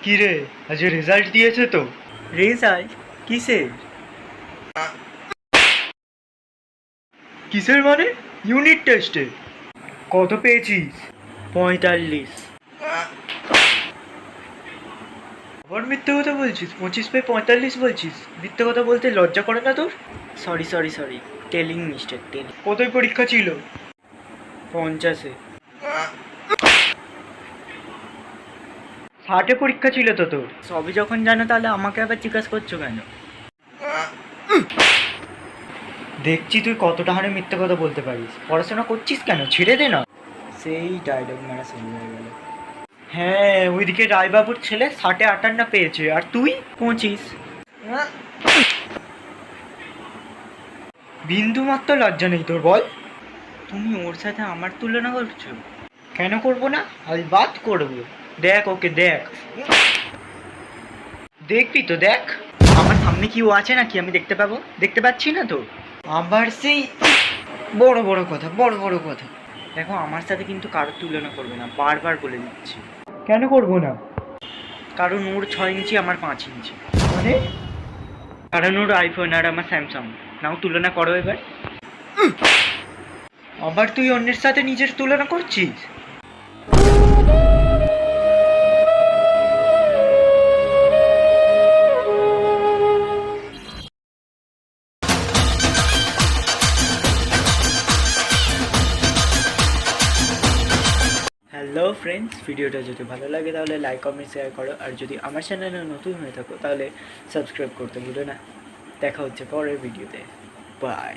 কি রে, আজ রেজাল্ট দিয়েছে তো? রেজাল্ট? কিসের? কিসের মানে? ইউনিট টেস্টে। কত পেয়েছিস? 45। আবার মিথ্যে কথা বলছিস? 25 পেয়ে 45 বলছিস? মিথ্যে কথা বলতে লজ্জা করে না তোর? Sorry, telling mistake. কতই পরীক্ষা ছিল? 50-এ। 60-এ পরীক্ষা ছিল তো তোর? সবই যখন জানো তাহলে আমাকে আবার জিজ্ঞাসা করছো কেন? দেখছি তুই কতটা হারে মিথ্যে কথা বলতে পারিস। পড়াশোনা করছিস কেন? ছেড়ে দে না। সেই ডায়লগ মারা শুরু হয়ে গেল। হ্যাঁ, ওইদিকে রায়বাবুর ছেলে 60-এ 58 পেয়েছে, আর তুই 25। বিন্দু মাত্র লজ্জা নেই তোর, বল? তুমি ওর সাথে আমার তুলনা করছো? কেন করবো না? আজ বাদ করবো। দেখ ওকে, দেখ। দেখবি তো, দেখ। আমার সামনে কি ও আছে নাকি আমি দেখতে পাবো? দেখতে পাচ্ছি না তো। আবার সেই বড় বড় কথা, বড় বড় কথা। দেখো, আমার সাথে কিন্তু কারোর তুলনা করবে না, বারবার বলে দিচ্ছি। কেন করবো না? কারণ ওর 6 ইঞ্চি, আমার 5 ইঞ্চি। মানে? কারণ ওর আইফোন আর আমার স্যামসাং। নাও তুলনা করো এবার। আবার তুই অন্যের সাথে নিজের তুলনা করছিস? হ্যালো ফ্রেন্ডস, ভিডিওটা যদি ভালো লাগে তাহলে লাইক কমেন্ট শেয়ার করো, আর যদি আমার চ্যানেলে নতুন হয়ে থাকো তাহলে সাবস্ক্রাইব করতে ভুলো না। দেখা হচ্ছে পরের ভিডিওতে। বাই।